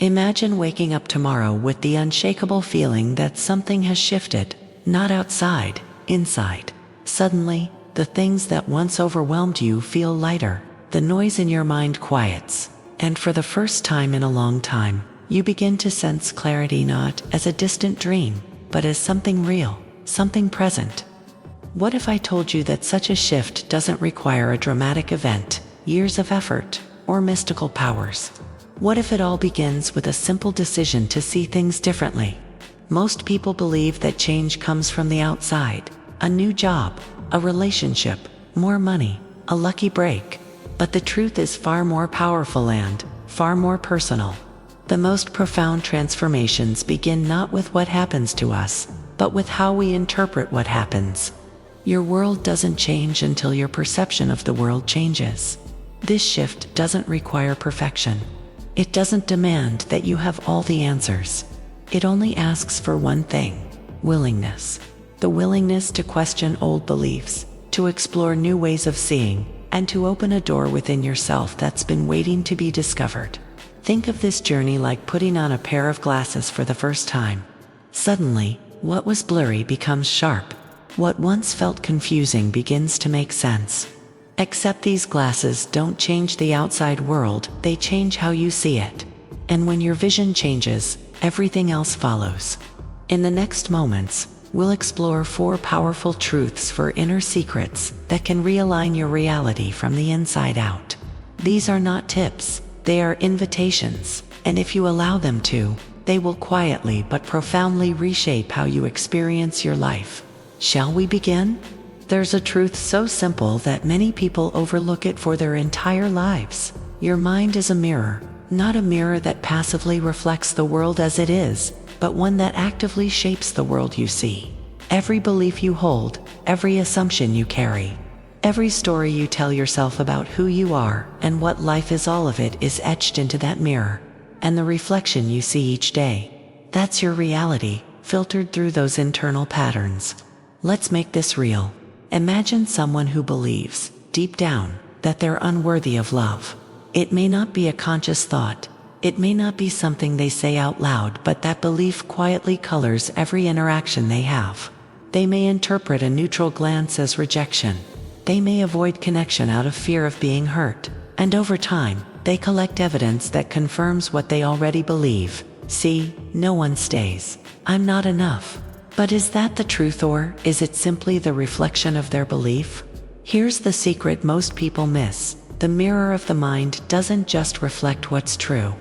Imagine waking up tomorrow with the unshakable feeling that something has shifted, not outside, inside. Suddenly, the things that once overwhelmed you feel lighter, the noise in your mind quiets, and for the first time in a long time, you begin to sense clarity not as a distant dream, but as something real, something present. What if I told you that such a shift doesn't require a dramatic event, years of effort, or mystical powers? What if it all begins with a simple decision to see things differently? Most people believe that change comes from the outside, a new job, a relationship, more money, a lucky break. But the truth is far more powerful and far more personal. The most profound transformations begin not with what happens to us, but with how we interpret what happens. Your world doesn't change until your perception of the world changes. This shift doesn't require perfection. It doesn't demand that you have all the answers. It only asks for one thing: willingness. The willingness to question old beliefs, to explore new ways of seeing, and to open a door within yourself that's been waiting to be discovered. Think of this journey like putting on a pair of glasses for the first time. Suddenly, what was blurry becomes sharp. What once felt confusing begins to make sense. Except these glasses don't change the outside world, they change how you see it. And when your vision changes, everything else follows. In the next moments, we'll explore 4 powerful truths for inner secrets that can realign your reality from the inside out. These are not tips, they are invitations, and if you allow them to, they will quietly but profoundly reshape how you experience your life. Shall we begin? There's a truth so simple that many people overlook it for their entire lives. Your mind is a mirror, not a mirror that passively reflects the world as it is, but one that actively shapes the world you see. Every belief you hold, every assumption you carry, every story you tell yourself about who you are and what life is, all of it is etched into that mirror. And the reflection you see each day, that's your reality, filtered through those internal patterns. Let's make this real. Imagine someone who believes, deep down, that they're unworthy of love. It may not be a conscious thought. It may not be something they say out loud, but that belief quietly colors every interaction they have. They may interpret a neutral glance as rejection. They may avoid connection out of fear of being hurt. And over time, they collect evidence that confirms what they already believe. See, no one stays. I'm not enough. But is that the truth, or is it simply the reflection of their belief? Here's the secret most people miss. The mirror of the mind doesn't just reflect what's true.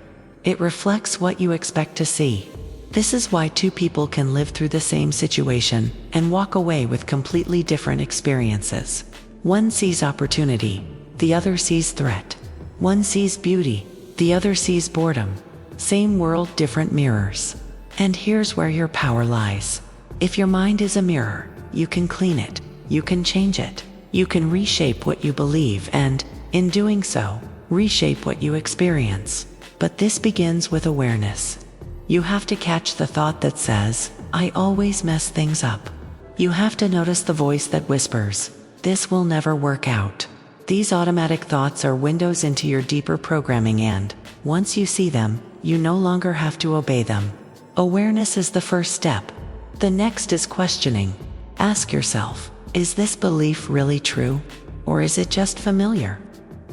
It reflects what you expect to see. This is why 2 people can live through the same situation and walk away with completely different experiences. One sees opportunity, the other sees threat. One sees beauty, the other sees boredom. Same world, different mirrors. And here's where your power lies. If your mind is a mirror, you can clean it, you can change it, you can reshape what you believe and, in doing so, reshape what you experience. But this begins with awareness. You have to catch the thought that says, I always mess things up. You have to notice the voice that whispers, this will never work out. These automatic thoughts are windows into your deeper programming, and, once you see them, you no longer have to obey them. Awareness is the first step. The next is questioning. Ask yourself, is this belief really true? Or is it just familiar?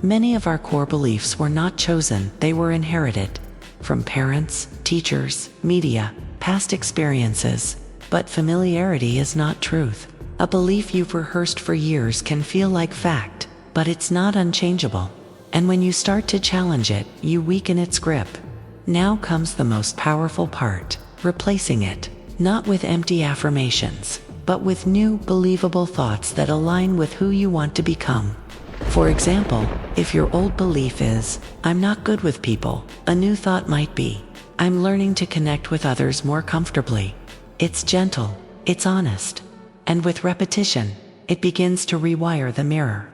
Many of our core beliefs were not chosen, they were inherited. From parents, teachers, media, past experiences. But familiarity is not truth. A belief you've rehearsed for years can feel like fact, but it's not unchangeable. And when you start to challenge it, you weaken its grip. Now comes the most powerful part, replacing it. Not with empty affirmations, but with new, believable thoughts that align with who you want to become. For example, if your old belief is, I'm not good with people, a new thought might be, I'm learning to connect with others more comfortably. It's gentle, it's honest. And with repetition, it begins to rewire the mirror.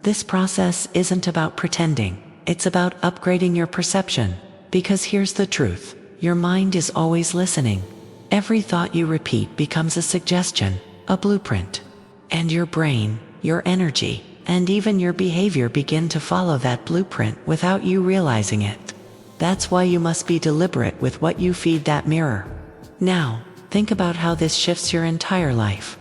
This process isn't about pretending, it's about upgrading your perception. Because here's the truth, your mind is always listening. Every thought you repeat becomes a suggestion, a blueprint. And your brain, your energy, and even your behavior begin to follow that blueprint without you realizing it. That's why you must be deliberate with what you feed that mirror. Now, think about how this shifts your entire life.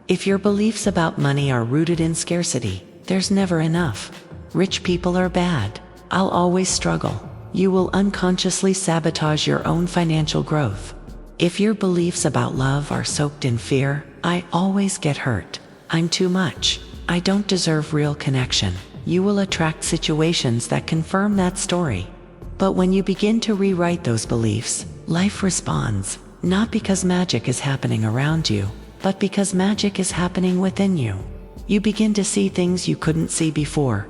If your beliefs about money are rooted in scarcity, there's never enough. Rich people are bad. I'll always struggle. You will unconsciously sabotage your own financial growth. If your beliefs about love are soaked in fear, I always get hurt. I'm too much. I don't deserve real connection. You will attract situations that confirm that story. But when you begin to rewrite those beliefs, life responds, not because magic is happening around you, but because magic is happening within you. You begin to see things you couldn't see before.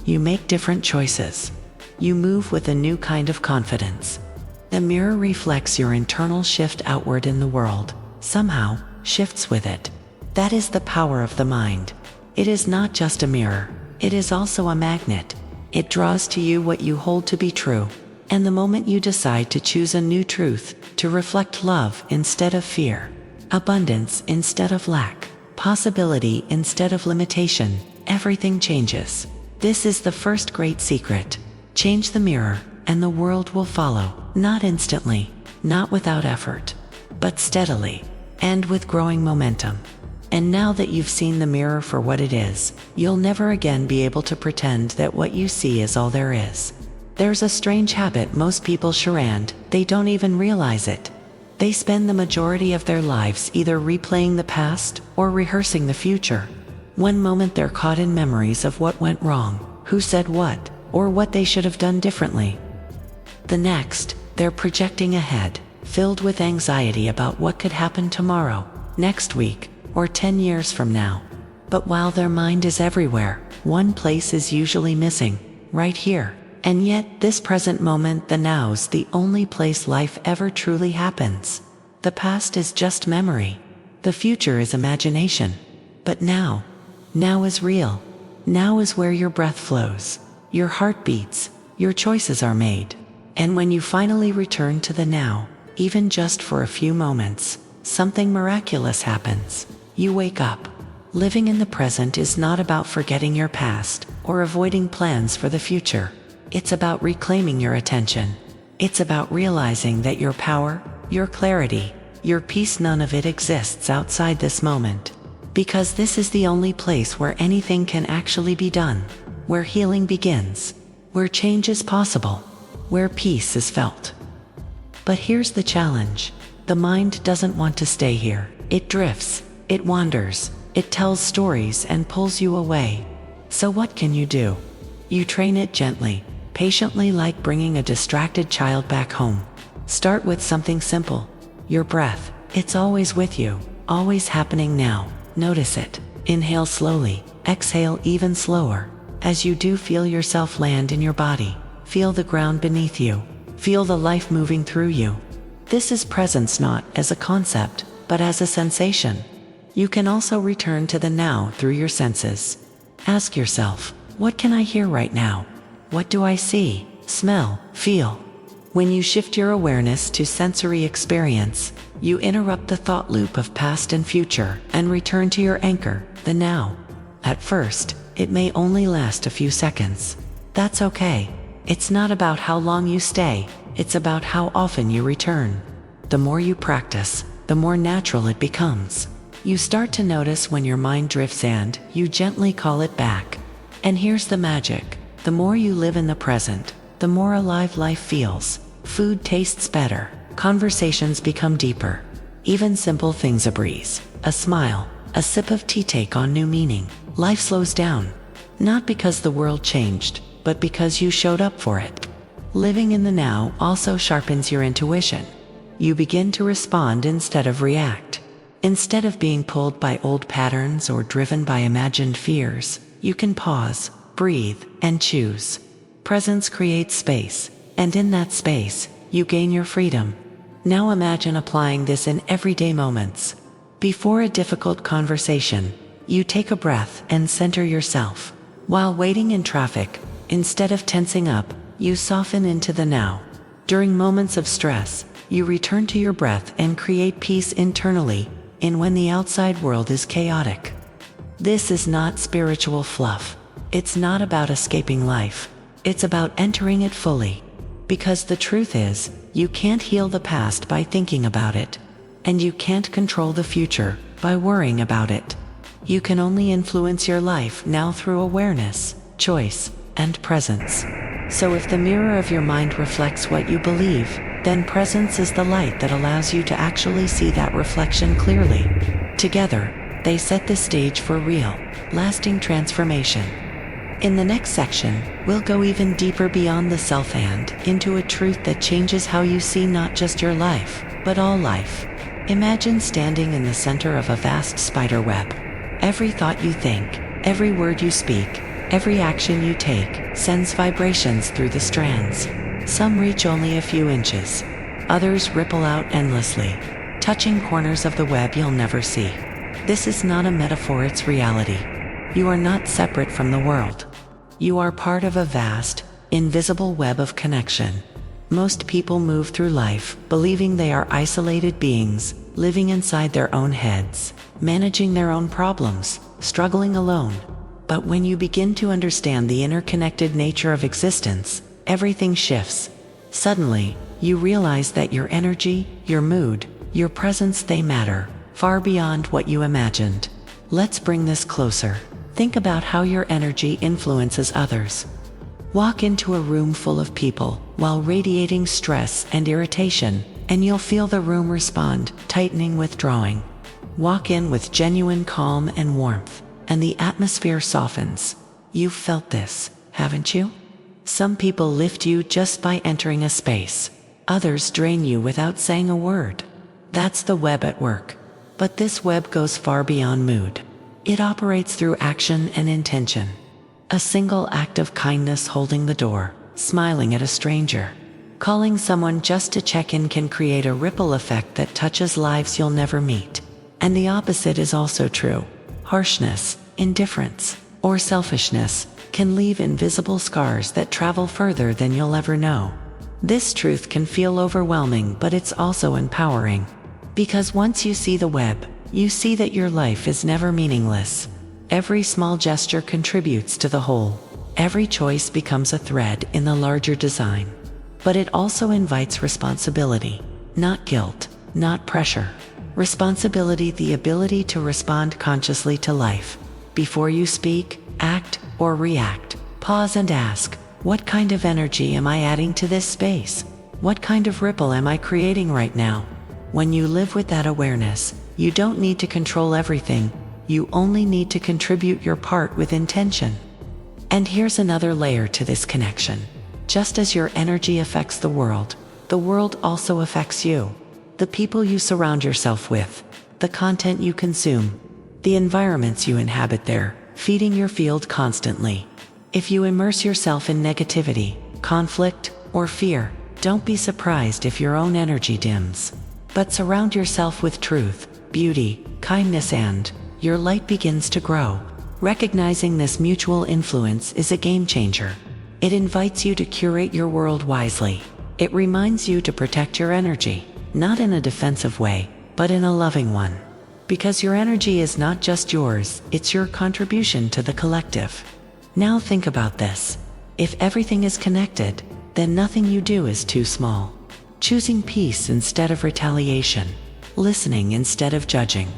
You make different choices. You move with a new kind of confidence. The mirror reflects your internal shift outward in the world, somehow shifts with it. That is the power of the mind. It is not just a mirror, it is also a magnet. It draws to you what you hold to be true. And the moment you decide to choose a new truth, to reflect love instead of fear, abundance instead of lack, possibility instead of limitation, everything changes. This is the first great secret. Change the mirror, and the world will follow, not instantly, not without effort, but steadily, and with growing momentum. And now that you've seen the mirror for what it is, you'll never again be able to pretend that what you see is all there is. There's a strange habit most people charade, they don't even realize it. They spend the majority of their lives either replaying the past or rehearsing the future. One moment they're caught in memories of what went wrong, who said what, or what they should have done differently. The next, they're projecting ahead, filled with anxiety about what could happen tomorrow, next week, or 10 years from now. But while their mind is everywhere, one place is usually missing, right here. And yet, this present moment, the now's the only place life ever truly happens. The past is just memory. The future is imagination. But now is real. Now is where your breath flows, your heart beats, your choices are made. And when you finally return to the now, even just for a few moments, something miraculous happens. You wake up. Living in the present is not about forgetting your past or avoiding plans for the future. It's about reclaiming your attention. It's about realizing that your power, your clarity, your peace, none of it exists outside this moment. Because this is the only place where anything can actually be done, where healing begins, where change is possible, where peace is felt. But here's the challenge. The mind doesn't want to stay here. It drifts, it wanders, it tells stories and pulls you away. So what can you do? You train it gently, patiently, like bringing a distracted child back home. Start with something simple. Your breath. It's always with you, always happening now. Notice it. Inhale slowly, exhale even slower. As you do, feel yourself land in your body. Feel the ground beneath you. Feel the life moving through you. This is presence, not as a concept, but as a sensation. You can also return to the now through your senses. Ask yourself, what can I hear right now? What do I see, smell, feel? When you shift your awareness to sensory experience, you interrupt the thought loop of past and future and return to your anchor, the now. At first, it may only last a few seconds. That's okay. It's not about how long you stay, it's about how often you return. The more you practice, the more natural it becomes. You start to notice when your mind drifts and you gently call it back. And here's the magic. The more you live in the present, the more alive life feels. Food tastes better, conversations become deeper. Even simple things, a breeze, a smile, a sip of tea, take on new meaning. Life slows down. Not because the world changed, but because you showed up for it. Living in the now also sharpens your intuition. You begin to respond instead of react. Instead of being pulled by old patterns or driven by imagined fears, you can pause, breathe, and choose. Presence creates space, and in that space, you gain your freedom. Now imagine applying this in everyday moments. Before a difficult conversation, you take a breath and center yourself. While waiting in traffic, instead of tensing up, you soften into the now. During moments of stress, you return to your breath and create peace internally, in when the outside world is chaotic. This is not spiritual fluff. It's not about escaping life. It's about entering it fully. Because the truth is, you can't heal the past by thinking about it. And you can't control the future by worrying about it. You can only influence your life now through awareness, choice, and presence. So if the mirror of your mind reflects what you believe, then presence is the light that allows you to actually see that reflection clearly. Together, they set the stage for real, lasting transformation. In the next section, we'll go even deeper beyond the self and into a truth that changes how you see not just your life, but all life. Imagine standing in the center of a vast spider web. Every thought you think, every word you speak, every action you take sends vibrations through the strands. Some reach only a few inches. Others ripple out endlessly, touching corners of the web you'll never see. This is not a metaphor, it's reality. You are not separate from the world. You are part of a vast, invisible web of connection. Most people move through life believing they are isolated beings, living inside their own heads, managing their own problems, struggling alone. But when you begin to understand the interconnected nature of existence, everything shifts. Suddenly, you realize that your energy, your mood, your presence, they matter, far beyond what you imagined. Let's bring this closer. Think about how your energy influences others. Walk into a room full of people while radiating stress and irritation, and you'll feel the room respond, tightening, withdrawing. Walk in with genuine calm and warmth, and the atmosphere softens. You've felt this, haven't you? Some people lift you just by entering a space. Others drain you without saying a word. That's the web at work. But this web goes far beyond mood. It operates through action and intention. A single act of kindness, holding the door, smiling at a stranger, calling someone just to check in, can create a ripple effect that touches lives you'll never meet. And the opposite is also true. Harshness, indifference, or selfishness can leave invisible scars that travel further than you'll ever know. This truth can feel overwhelming, but it's also empowering. Because once you see the web, you see that your life is never meaningless. Every small gesture contributes to the whole. Every choice becomes a thread in the larger design. But it also invites responsibility, not guilt, not pressure. Responsibility, the ability to respond consciously to life. Before you speak, act, or react, pause and ask, what kind of energy am I adding to this space? What kind of ripple am I creating right now? When you live with that awareness, you don't need to control everything. You only need to contribute your part with intention. And here's another layer to this connection. Just as your energy affects the world also affects you. The people you surround yourself with, the content you consume, the environments you inhabit, there, feeding your field constantly. If you immerse yourself in negativity, conflict, or fear, don't be surprised if your own energy dims. But surround yourself with truth, beauty, kindness, and your light begins to grow. Recognizing this mutual influence is a game changer. It invites you to curate your world wisely. It reminds you to protect your energy, not in a defensive way, but in a loving one. Because your energy is not just yours, it's your contribution to the collective. Now think about this. If everything is connected, then nothing you do is too small. Choosing peace instead of retaliation, listening instead of judging,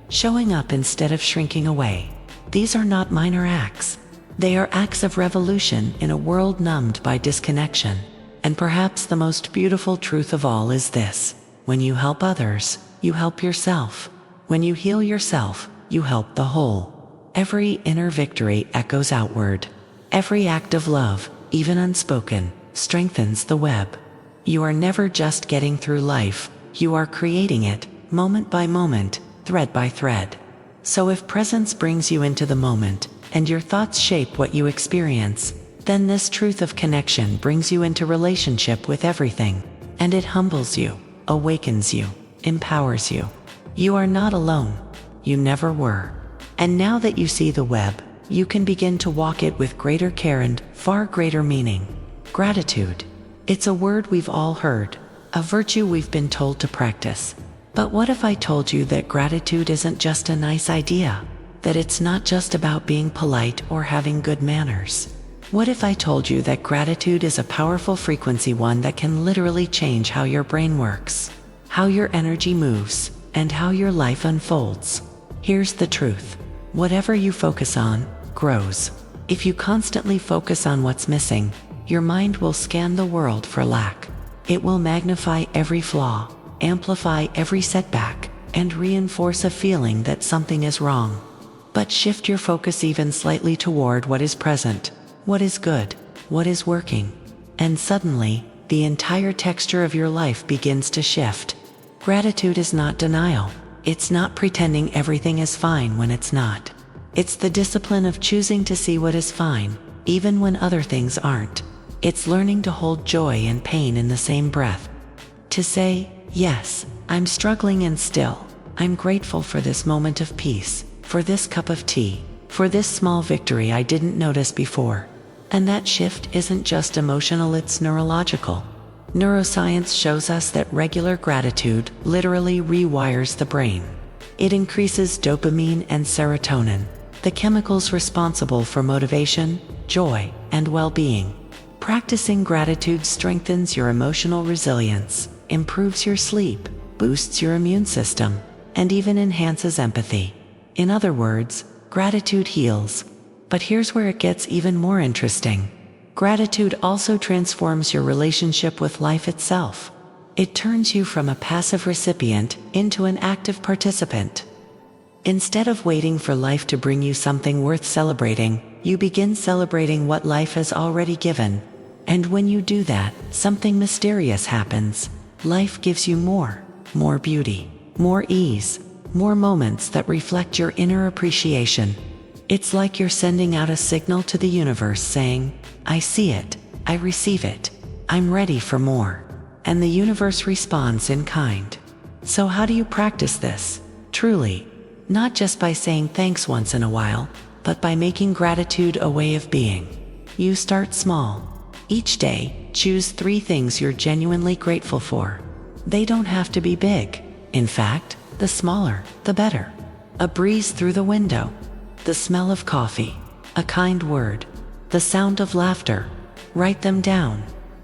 showing up instead of shrinking away. These are not minor acts. They are acts of revolution in a world numbed by disconnection. And perhaps the most beautiful truth of all is this: when you help others, you help yourself. When you heal yourself, you help the whole. Every inner victory echoes outward. Every act of love, even unspoken, strengthens the web. You are never just getting through life, you are creating it, moment by moment, thread by thread. So if presence brings you into the moment, and your thoughts shape what you experience, then this truth of connection brings you into relationship with everything. And it humbles you, awakens you, empowers you. You are not alone. You never were. And now that you see the web, you can begin to walk it with greater care and far greater meaning. Gratitude. It's a word we've all heard, a virtue we've been told to practice. But what if I told you that gratitude isn't just a nice idea? That it's not just about being polite or having good manners? What if I told you that gratitude is a powerful frequency, one that can literally change how your brain works, how your energy moves, and how your life unfolds? Here's the truth. Whatever you focus on, grows. If you constantly focus on what's missing, your mind will scan the world for lack. It will magnify every flaw, amplify every setback, and reinforce a feeling that something is wrong. But shift your focus even slightly toward what is present, what is good, what is working, and suddenly, the entire texture of your life begins to shift. Gratitude is not denial. It's not pretending everything is fine when it's not. It's the discipline of choosing to see what is fine, even when other things aren't. It's learning to hold joy and pain in the same breath. To say, yes, I'm struggling, and still, I'm grateful for this moment of peace, for this cup of tea, for this small victory I didn't notice before. And that shift isn't just emotional, it's neurological. Neuroscience shows us that regular gratitude literally rewires the brain. It increases dopamine and serotonin, the chemicals responsible for motivation, joy, and well-being. Practicing gratitude strengthens your emotional resilience, improves your sleep, boosts your immune system, and even enhances empathy. In other words, gratitude heals. But here's where it gets even more interesting. Gratitude also transforms your relationship with life itself. It turns you from a passive recipient into an active participant. Instead of waiting for life to bring you something worth celebrating, you begin celebrating what life has already given. And when you do that, something mysterious happens. Life gives you more beauty, more ease, more moments that reflect your inner appreciation. It's like you're sending out a signal to the universe saying, I see it, I receive it, I'm ready for more. And the universe responds in kind. So how do you practice this? Truly, not just by saying thanks once in a while, but by making gratitude a way of being. You start small. Each day, choose 3 things you're genuinely grateful for. They don't have to be big. In fact, the smaller, the better. A breeze through the window, the smell of coffee, a kind word, the sound of laughter. Write them down,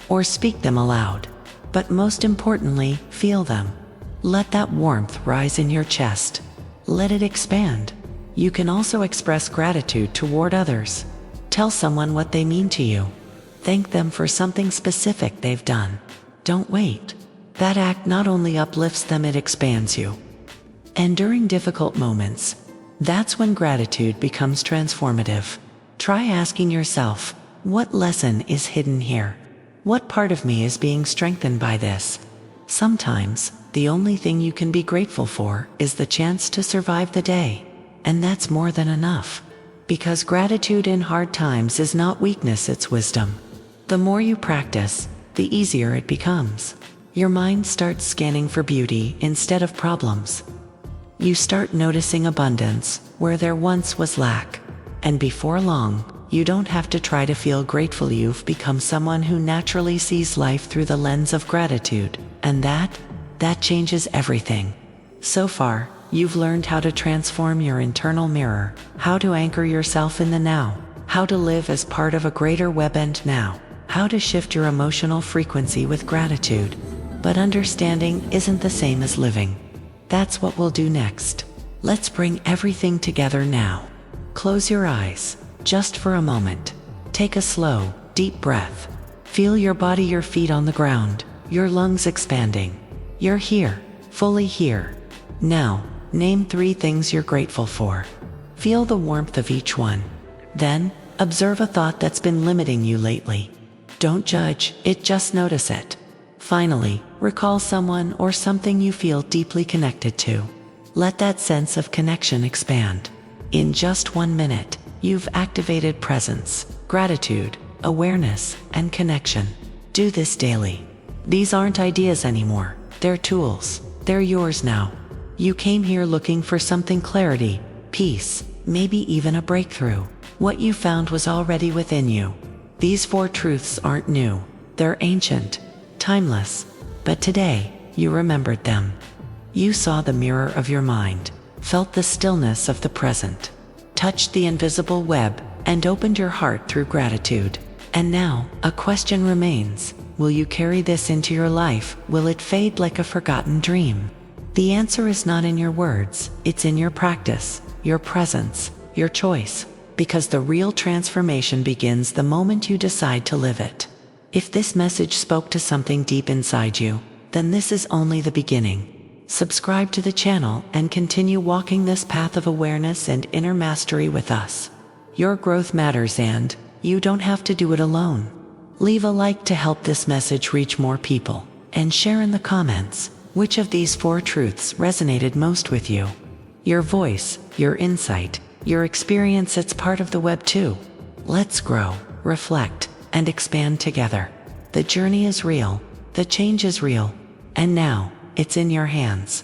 or speak them aloud. But most importantly, feel them. Let that warmth rise in your chest. Let it expand. You can also express gratitude toward others. Tell someone what they mean to you. Thank them for something specific they've done. Don't wait. That act not only uplifts them, it expands you. And during difficult moments, that's when gratitude becomes transformative. Try asking yourself, what lesson is hidden here? What part of me is being strengthened by this? Sometimes, the only thing you can be grateful for is the chance to survive the day. And that's more than enough. Because gratitude in hard times is not weakness, it's wisdom. The more you practice, the easier it becomes. Your mind starts scanning for beauty instead of problems. You start noticing abundance where there once was lack. And before long, you don't have to try to feel grateful. You've become someone who naturally sees life through the lens of gratitude. And that changes everything. So far, you've learned how to transform your internal mirror, how to anchor yourself in the now, how to live as part of a greater web, and now, how to shift your emotional frequency with gratitude. But understanding isn't the same as living. That's what we'll do next. Let's bring everything together now. Close your eyes, just for a moment. Take a slow, deep breath. Feel your body, your feet on the ground, your lungs expanding. You're here, fully here. Now, name 3 things you're grateful for. Feel the warmth of each one. Then, observe a thought that's been limiting you lately. Don't judge it, just notice it. Finally, recall someone or something you feel deeply connected to. Let that sense of connection expand. In just 1 minute, you've activated presence, gratitude, awareness, and connection. Do this daily. These aren't ideas anymore. They're tools. They're yours now. You came here looking for something: clarity, peace, maybe even a breakthrough. What you found was already within you. These 4 truths aren't new. They're ancient, timeless. But today, you remembered them. You saw the mirror of your mind, felt the stillness of the present, touched the invisible web and opened your heart through gratitude. And now, a question remains. Will you carry this into your life? Will it fade like a forgotten dream? The answer is not in your words, it's in your practice, your presence, your choice, because the real transformation begins the moment you decide to live it. If this message spoke to something deep inside you, then this is only the beginning. Subscribe to the channel and continue walking this path of awareness and inner mastery with us. Your growth matters, and you don't have to do it alone. Leave a like to help this message reach more people, and share in the comments which of these 4 truths resonated most with you. Your voice, your insight, your experience, it's part of the web too. Let's grow, reflect, and expand together. The journey is real, the change is real, and now, it's in your hands.